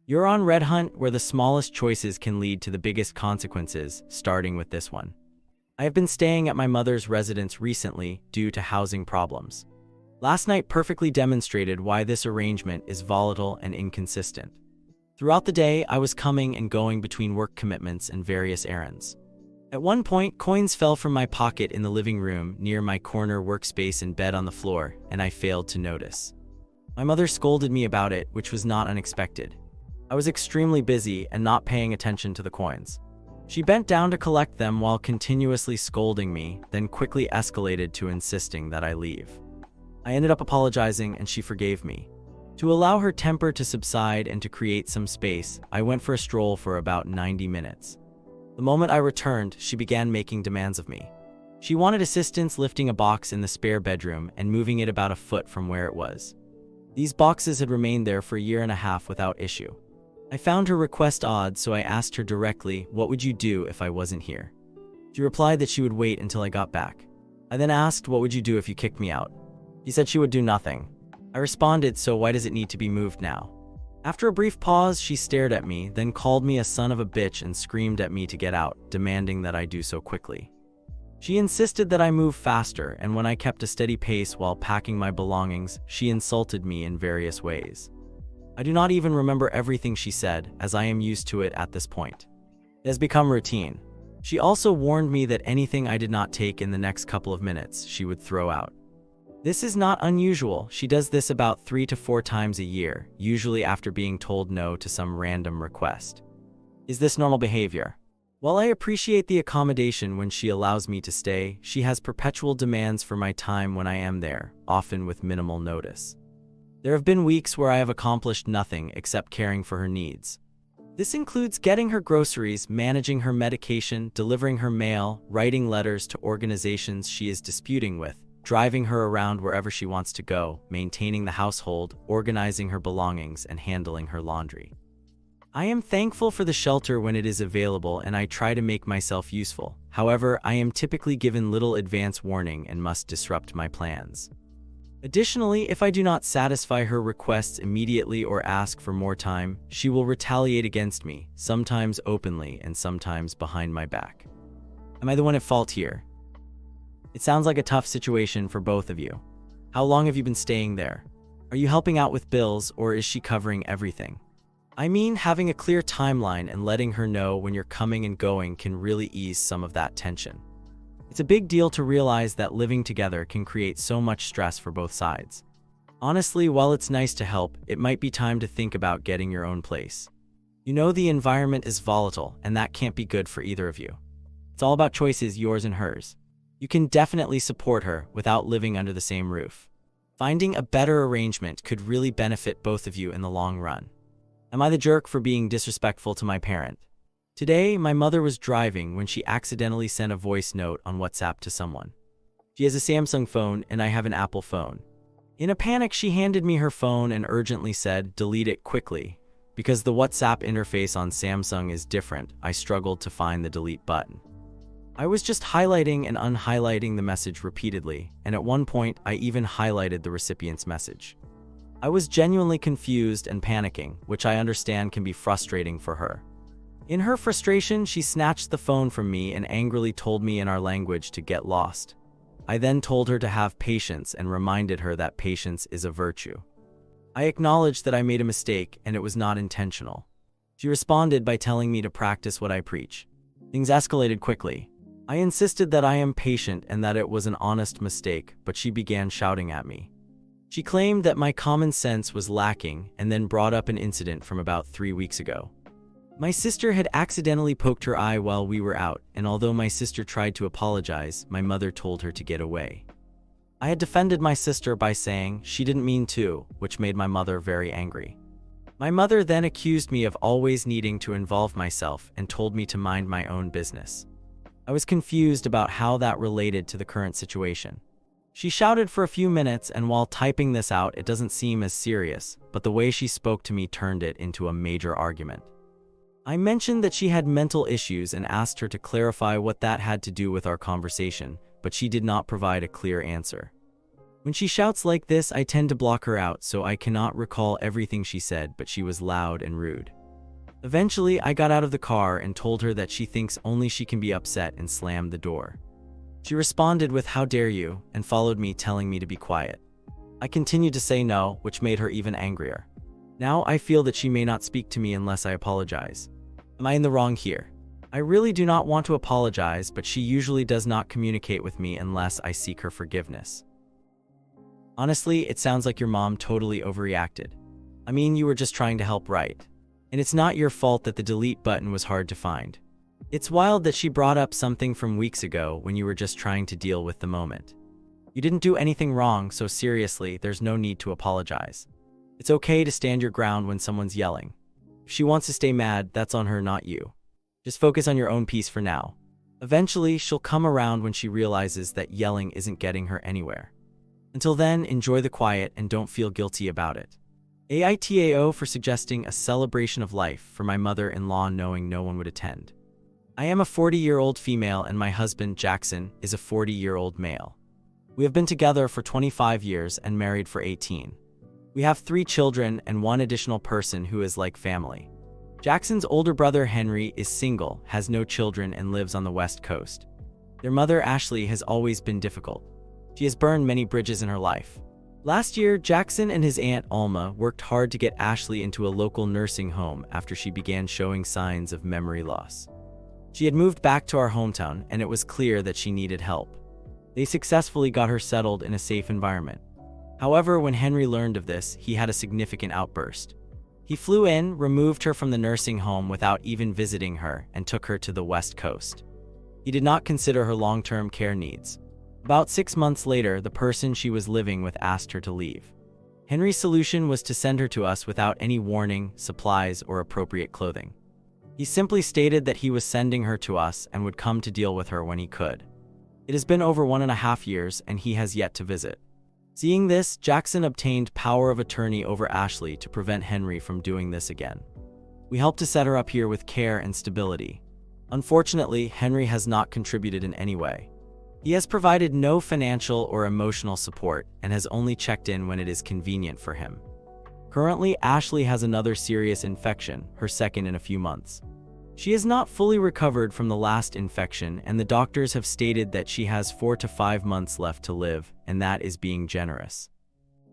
You're on Red Hunt, where the smallest choices can lead to the biggest consequences, starting with this one. I have been staying at my mother's residence recently due to housing problems. Last night perfectly demonstrated why this arrangement is volatile and inconsistent. Throughout the day, I was coming and going between work commitments and various errands. At one point, coins fell from my pocket in the living room near my corner workspace and bed on the floor, and I failed to notice. My mother scolded me about it, which was not unexpected. I was extremely busy and not paying attention to the coins. She bent down to collect them while continuously scolding me, then quickly escalated to insisting that I leave. I ended up apologizing and she forgave me. To allow her temper to subside and to create some space, I went for a stroll for about 90 minutes. The moment I returned, she began making demands of me. She wanted assistance lifting a box in the spare bedroom and moving it about a foot from where it was. These boxes had remained there for a year and a half without issue. I found her request odd, so I asked her directly, "What would you do if I wasn't here?" She replied that she would wait until I got back. I then asked, "What would you do if you kicked me out?" She said she would do nothing. I responded, "So why does it need to be moved now?" After a brief pause, she stared at me, then called me a son of a bitch and screamed at me to get out, demanding that I do so quickly. She insisted that I move faster, and when I kept a steady pace while packing my belongings, she insulted me in various ways. I do not even remember everything she said, as I am used to it at this point. It has become routine. She also warned me that anything I did not take in the next couple of minutes, she would throw out. This is not unusual. She does this about 3 to 4 times a year, usually after being told no to some random request. Is this normal behavior? While I appreciate the accommodation when she allows me to stay, she has perpetual demands for my time when I am there, often with minimal notice. There have been weeks where I have accomplished nothing except caring for her needs. This includes getting her groceries, managing her medication, delivering her mail, writing letters to organizations she is disputing with, driving her around wherever she wants to go, maintaining the household, organizing her belongings, and handling her laundry. I am thankful for the shelter when it is available, and I try to make myself useful. However, I am typically given little advance warning and must disrupt my plans. Additionally, if I do not satisfy her requests immediately or ask for more time, she will retaliate against me, sometimes openly and sometimes behind my back. Am I the one at fault here? It sounds like a tough situation for both of you. How long have you been staying there? Are you helping out with bills, or is she covering everything? I mean, having a clear timeline and letting her know when you're coming and going can really ease some of that tension. It's a big deal to realize that living together can create so much stress for both sides. Honestly, while it's nice to help, it might be time to think about getting your own place. You know, the environment is volatile, and that can't be good for either of you. It's all about choices, yours and hers. You can definitely support her without living under the same roof. Finding a better arrangement could really benefit both of you in the long run. Am I the jerk for being disrespectful to my parent? Today, my mother was driving when she accidentally sent a voice note on WhatsApp to someone. She has a Samsung phone and I have an Apple phone. In a panic, she handed me her phone and urgently said, "Delete it quickly." Because the WhatsApp interface on Samsung is different, I struggled to find the delete button. I was just highlighting and unhighlighting the message repeatedly, and at one point, I even highlighted the recipient's message. I was genuinely confused and panicking, which I understand can be frustrating for her. In her frustration, she snatched the phone from me and angrily told me in our language to get lost. I then told her to have patience and reminded her that patience is a virtue. I acknowledged that I made a mistake and it was not intentional. She responded by telling me to practice what I preach. Things escalated quickly. I insisted that I am patient and that it was an honest mistake, but she began shouting at me. She claimed that my common sense was lacking and then brought up an incident from about 3 weeks ago. My sister had accidentally poked her eye while we were out, and although my sister tried to apologize, my mother told her to get away. I had defended my sister by saying she didn't mean to, which made my mother very angry. My mother then accused me of always needing to involve myself and told me to mind my own business. I was confused about how that related to the current situation. She shouted for a few minutes, and while typing this out, it doesn't seem as serious, but the way she spoke to me turned it into a major argument. I mentioned that she had mental issues and asked her to clarify what that had to do with our conversation, but she did not provide a clear answer. When she shouts like this, I tend to block her out, so I cannot recall everything she said, but she was loud and rude. Eventually, I got out of the car and told her that she thinks only she can be upset and slammed the door. She responded with "How dare you," and followed me, telling me to be quiet. I continued to say no, which made her even angrier. Now I feel that she may not speak to me unless I apologize. Am I in the wrong here? I really do not want to apologize, but she usually does not communicate with me unless I seek her forgiveness. Honestly, it sounds like your mom totally overreacted. I mean, you were just trying to help, right? And it's not your fault that the delete button was hard to find. It's wild that she brought up something from weeks ago when you were just trying to deal with the moment. You didn't do anything wrong, so seriously, there's no need to apologize. It's okay to stand your ground when someone's yelling. If she wants to stay mad, that's on her, not you. Just focus on your own peace for now. Eventually, she'll come around when she realizes that yelling isn't getting her anywhere. Until then, enjoy the quiet and don't feel guilty about it. Aitao for suggesting a celebration of life for my mother-in-law knowing no one would attend. I am a 40-year-old female and my husband, Jackson, is a 40-year-old male. We have been together for 25 years and married for 18. We have 3 children and 1 additional person who is like family. Jackson's older brother Henry is single, has no children, and lives on the West Coast. Their mother Ashley has always been difficult. She has burned many bridges in her life. Last year, Jackson and his aunt Alma worked hard to get Ashley into a local nursing home after she began showing signs of memory loss. She had moved back to our hometown and it was clear that she needed help. They successfully got her settled in a safe environment. However, when Henry learned of this, he had a significant outburst. He flew in, removed her from the nursing home without even visiting her, and took her to the West Coast. He did not consider her long-term care needs. About 6 months later, the person she was living with asked her to leave. Henry's solution was to send her to us without any warning, supplies, or appropriate clothing. He simply stated that he was sending her to us and would come to deal with her when he could. It has been over 1.5 years and he has yet to visit. Seeing this, Jackson obtained power of attorney over Ashley to prevent Henry from doing this again. We helped to set her up here with care and stability. Unfortunately, Henry has not contributed in any way. He has provided no financial or emotional support and has only checked in when it is convenient for him. Currently, Ashley has another serious infection, her second in a few months. She is not fully recovered from the last infection, and the doctors have stated that she has 4 to 5 months left to live, and that is being generous.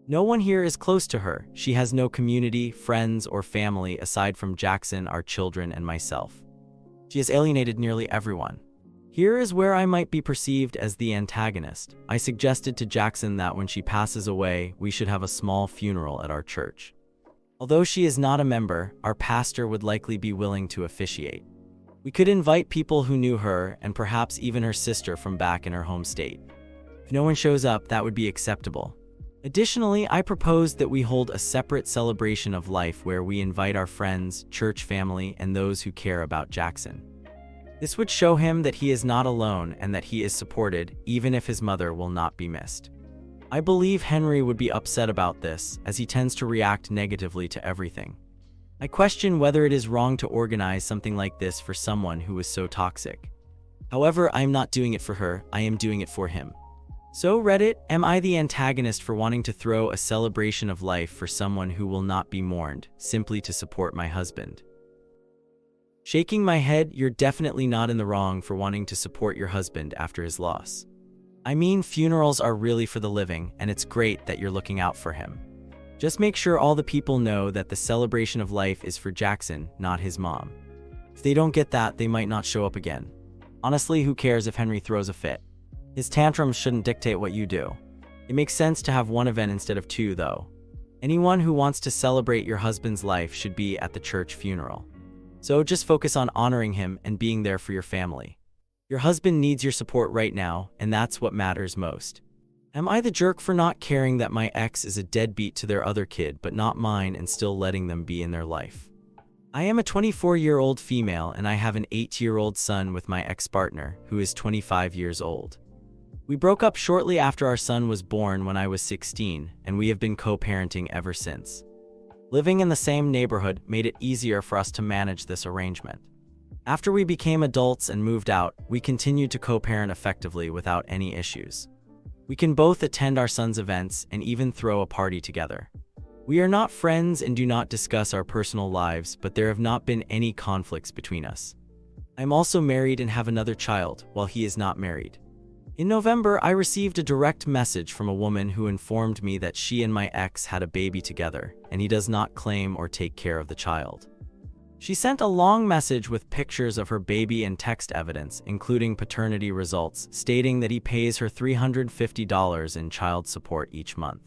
No one here is close to her. She has no community, friends, or family aside from Jackson, our children, and myself. She has alienated nearly everyone. Here is where I might be perceived as the antagonist. I suggested to Jackson that when she passes away, we should have a small funeral at our church. Although she is not a member, our pastor would likely be willing to officiate. We could invite people who knew her and perhaps even her sister from back in her home state. If no one shows up, that would be acceptable. Additionally, I proposed that we hold a separate celebration of life where we invite our friends, church family, and those who care about Jackson. This would show him that he is not alone and that he is supported, even if his mother will not be missed. I believe Henry would be upset about this, as he tends to react negatively to everything. I question whether it is wrong to organize something like this for someone who is so toxic. However, I am not doing it for her, I am doing it for him. So Reddit, am I the antagonist for wanting to throw a celebration of life for someone who will not be mourned, simply to support my husband? Shaking my head, you're definitely not in the wrong for wanting to support your husband after his loss. I mean, funerals are really for the living, and it's great that you're looking out for him. Just make sure all the people know that the celebration of life is for Jackson, not his mom. If they don't get that, they might not show up again. Honestly, who cares if Henry throws a fit? His tantrums shouldn't dictate what you do. It makes sense to have one event instead of 2, though. Anyone who wants to celebrate your husband's life should be at the church funeral. So just focus on honoring him and being there for your family. Your husband needs your support right now, and that's what matters most. Am I the jerk for not caring that my ex is a deadbeat to their other kid but not mine and still letting them be in their life? I am a 24-year-old female and I have an 8-year-old son with my ex-partner, who is 25 years old. We broke up shortly after our son was born when I was 16, and we have been co-parenting ever since. Living in the same neighborhood made it easier for us to manage this arrangement. After we became adults and moved out, we continued to co-parent effectively without any issues. We can both attend our son's events and even throw a party together. We are not friends and do not discuss our personal lives, but there have not been any conflicts between us. I'm also married and have another child, while he is not married. In November, I received a direct message from a woman who informed me that she and my ex had a baby together, and he does not claim or take care of the child. She sent a long message with pictures of her baby and text evidence, including paternity results, stating that he pays her $350 in child support each month.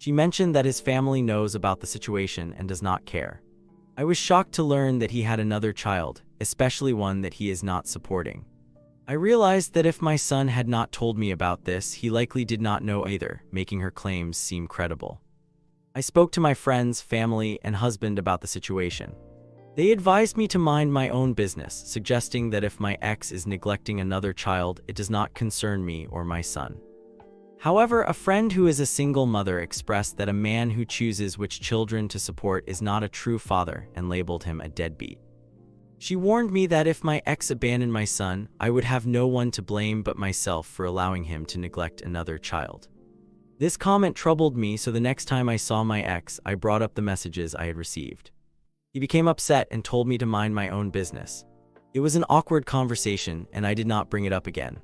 She mentioned that his family knows about the situation and does not care. I was shocked to learn that he had another child, especially one that he is not supporting. I realized that if my son had not told me about this, he likely did not know either, making her claims seem credible. I spoke to my friends, family, and husband about the situation. They advised me to mind my own business, suggesting that if my ex is neglecting another child, it does not concern me or my son. However, a friend who is a single mother expressed that a man who chooses which children to support is not a true father and labeled him a deadbeat. She warned me that if my ex abandoned my son, I would have no one to blame but myself for allowing him to neglect another child. This comment troubled me, so the next time I saw my ex, I brought up the messages I had received. He became upset and told me to mind my own business. It was an awkward conversation, and I did not bring it up again.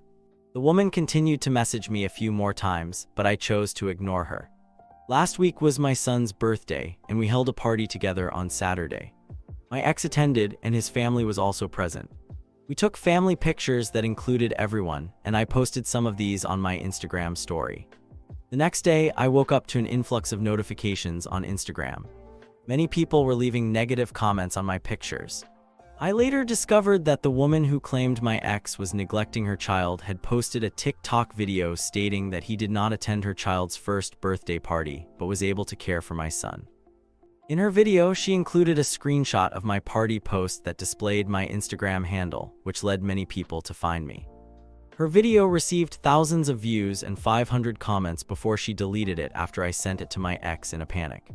The woman continued to message me a few more times, but I chose to ignore her. Last week was my son's birthday, and we held a party together on Saturday. My ex attended, and his family was also present. We took family pictures that included everyone, and I posted some of these on my Instagram story. The next day, I woke up to an influx of notifications on Instagram. Many people were leaving negative comments on my pictures. I later discovered that the woman who claimed my ex was neglecting her child had posted a TikTok video stating that he did not attend her child's first birthday party, but was able to care for my son. In her video, she included a screenshot of my party post that displayed my Instagram handle, which led many people to find me. Her video received thousands of views and 500 comments before she deleted it after I sent it to my ex in a panic.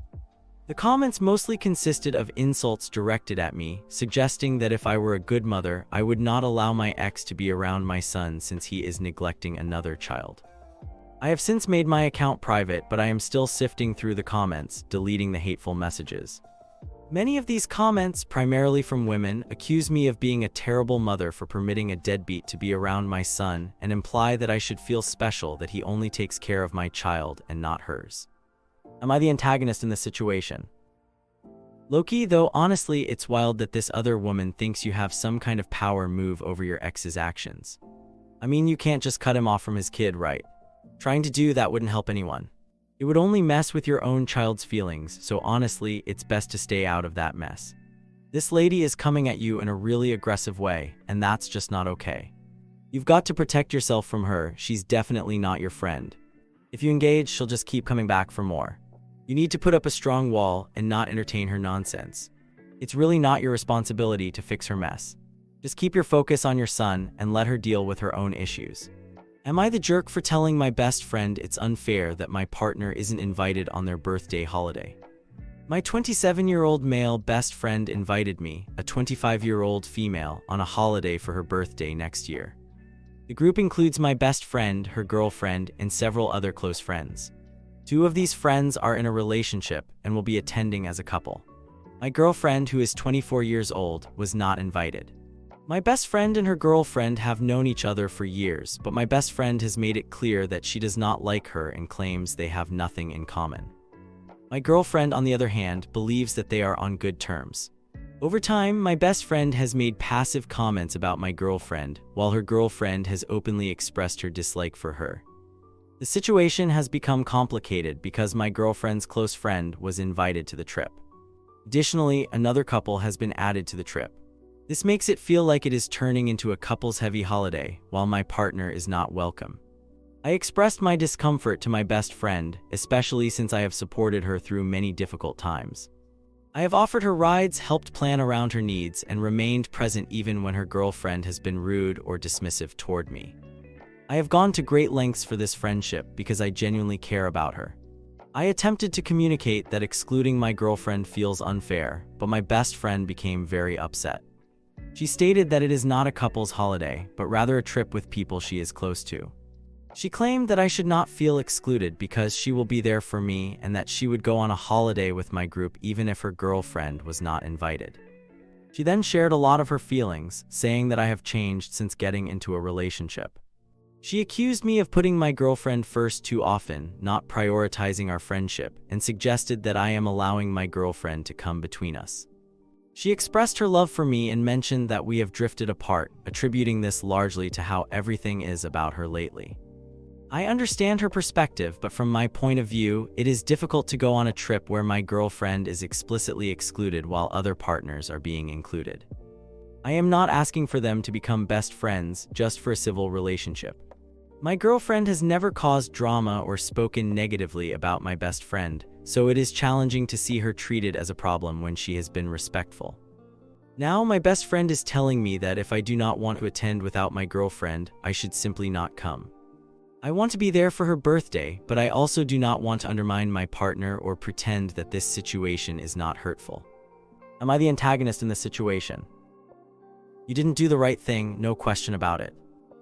The comments mostly consisted of insults directed at me, suggesting that if I were a good mother, I would not allow my ex to be around my son since he is neglecting another child. I have since made my account private, but I am still sifting through the comments, deleting the hateful messages. Many of these comments, primarily from women, accuse me of being a terrible mother for permitting a deadbeat to be around my son and imply that I should feel special that he only takes care of my child and not hers. Am I the antagonist in this situation? Low-key, though, honestly, it's wild that this other woman thinks you have some kind of power move over your ex's actions. I mean, you can't just cut him off from his kid, right? Trying to do that wouldn't help anyone. It would only mess with your own child's feelings, so honestly, it's best to stay out of that mess. This lady is coming at you in a really aggressive way, and that's just not okay. You've got to protect yourself from her. She's definitely not your friend. If you engage, she'll just keep coming back for more. You need to put up a strong wall and not entertain her nonsense. It's really not your responsibility to fix her mess. Just keep your focus on your son and let her deal with her own issues. Am I the jerk for telling my best friend it's unfair that my partner isn't invited on their birthday holiday? My 27-year-old male best friend invited me, a 25-year-old female, on a holiday for her birthday next year. The group includes my best friend, her girlfriend, and several other close friends. 2 of these friends are in a relationship and will be attending as a couple. My girlfriend, who is 24 years old, was not invited. My best friend and her girlfriend have known each other for years, but my best friend has made it clear that she does not like her and claims they have nothing in common. My girlfriend, on the other hand, believes that they are on good terms. Over time, my best friend has made passive comments about my girlfriend, while her girlfriend has openly expressed her dislike for her. The situation has become complicated because my girlfriend's close friend was invited to the trip. Additionally, another couple has been added to the trip. This makes it feel like it is turning into a couples-heavy holiday, while my partner is not welcome. I expressed my discomfort to my best friend, especially since I have supported her through many difficult times. I have offered her rides, helped plan around her needs, and remained present even when her girlfriend has been rude or dismissive toward me. I have gone to great lengths for this friendship because I genuinely care about her. I attempted to communicate that excluding my girlfriend feels unfair, but my best friend became very upset. She stated that it is not a couple's holiday, but rather a trip with people she is close to. She claimed that I should not feel excluded because she will be there for me and that she would go on a holiday with my group even if her girlfriend was not invited. She then shared a lot of her feelings, saying that I have changed since getting into a relationship. She accused me of putting my girlfriend first too often, not prioritizing our friendship, and suggested that I am allowing my girlfriend to come between us. She expressed her love for me and mentioned that we have drifted apart, attributing this largely to how everything is about her lately. I understand her perspective, but from my point of view, it is difficult to go on a trip where my girlfriend is explicitly excluded while other partners are being included. I am not asking for them to become best friends just for a civil relationship. My girlfriend has never caused drama or spoken negatively about my best friend, so it is challenging to see her treated as a problem when she has been respectful. Now my best friend is telling me that if I do not want to attend without my girlfriend, I should simply not come. I want to be there for her birthday, but I also do not want to undermine my partner or pretend that this situation is not hurtful. Am I the antagonist in this situation? You didn't do the right thing, no question about it.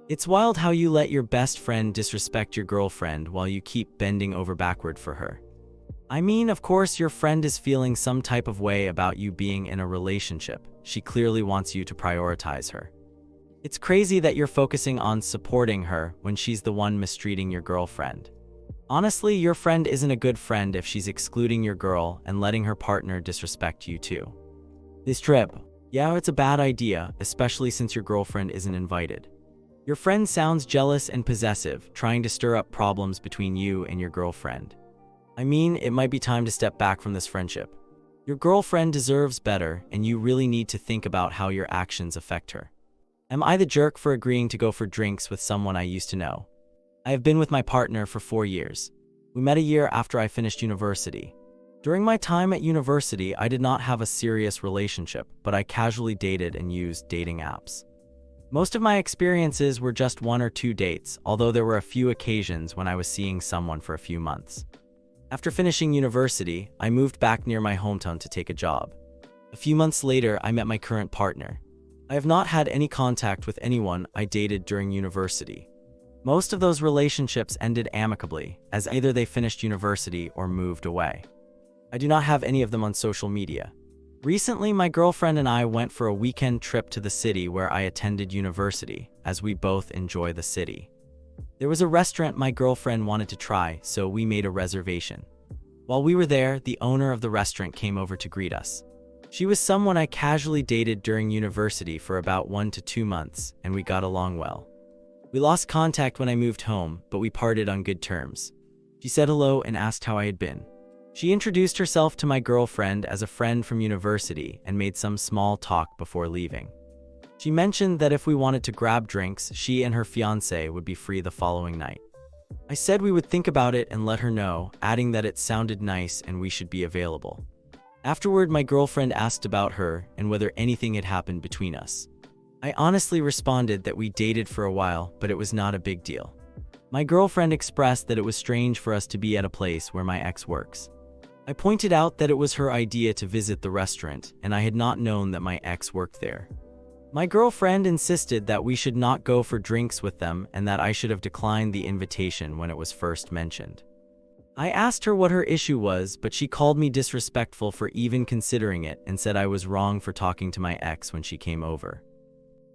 It's wild how you let your best friend disrespect your girlfriend while you keep bending over backward for her. I mean, of course, your friend is feeling some type of way about you being in a relationship. She clearly wants you to prioritize her. It's crazy that you're focusing on supporting her when she's the one mistreating your girlfriend. Honestly, your friend isn't a good friend if she's excluding your girl and letting her partner disrespect you too. This trip, yeah, it's a bad idea, especially since your girlfriend isn't invited. Your friend sounds jealous and possessive, trying to stir up problems between you and your girlfriend. I mean, it might be time to step back from this friendship. Your girlfriend deserves better, and you really need to think about how your actions affect her. Am I the jerk for agreeing to go for drinks with someone I used to know? I have been with my partner for 4 years. We met a year after I finished university. During my time at university, I did not have a serious relationship, but I casually dated and used dating apps. Most of my experiences were just 1 or 2 dates, although there were a few occasions when I was seeing someone for a few months. After finishing university, I moved back near my hometown to take a job. A few months later, I met my current partner. I have not had any contact with anyone I dated during university. Most of those relationships ended amicably, as either they finished university or moved away. I do not have any of them on social media. Recently, my girlfriend and I went for a weekend trip to the city where I attended university, as we both enjoy the city. There was a restaurant my girlfriend wanted to try, so we made a reservation. While we were there, the owner of the restaurant came over to greet us. She was someone I casually dated during university for about 1 to 2 months, and we got along well. We lost contact when I moved home, but we parted on good terms. She said hello and asked how I had been. She introduced herself to my girlfriend as a friend from university and made some small talk before leaving. She mentioned that if we wanted to grab drinks, she and her fiancé would be free the following night. I said we would think about it and let her know, adding that it sounded nice and we should be available. Afterward, my girlfriend asked about her and whether anything had happened between us. I honestly responded that we dated for a while, but it was not a big deal. My girlfriend expressed that it was strange for us to be at a place where my ex works. I pointed out that it was her idea to visit the restaurant, and I had not known that my ex worked there. My girlfriend insisted that we should not go for drinks with them and that I should have declined the invitation when it was first mentioned. I asked her what her issue was, but she called me disrespectful for even considering it and said I was wrong for talking to my ex when she came over.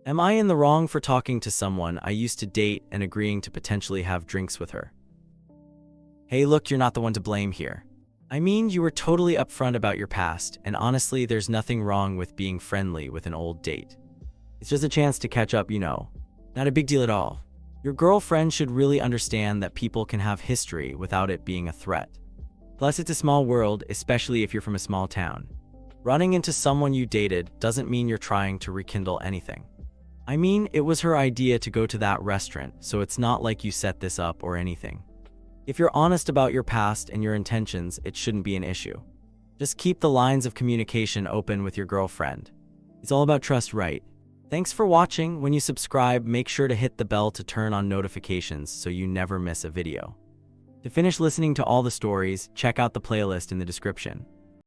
Am I in the wrong for talking to someone I used to date and agreeing to potentially have drinks with her? Hey, look, you're not the one to blame here. I mean, you were totally upfront about your past, and honestly, there's nothing wrong with being friendly with an old date. It's just a chance to catch up, you know. Not a big deal at all. Your girlfriend should really understand that people can have history without it being a threat. Plus, it's a small world, especially if you're from a small town. Running into someone you dated doesn't mean you're trying to rekindle anything. I mean, it was her idea to go to that restaurant, so it's not like you set this up or anything. If you're honest about your past and your intentions, it shouldn't be an issue. Just keep the lines of communication open with your girlfriend. It's all about trust, right? Thanks for watching. When you subscribe, make sure to hit the bell to turn on notifications so you never miss a video. To finish listening to all the stories, check out the playlist in the description.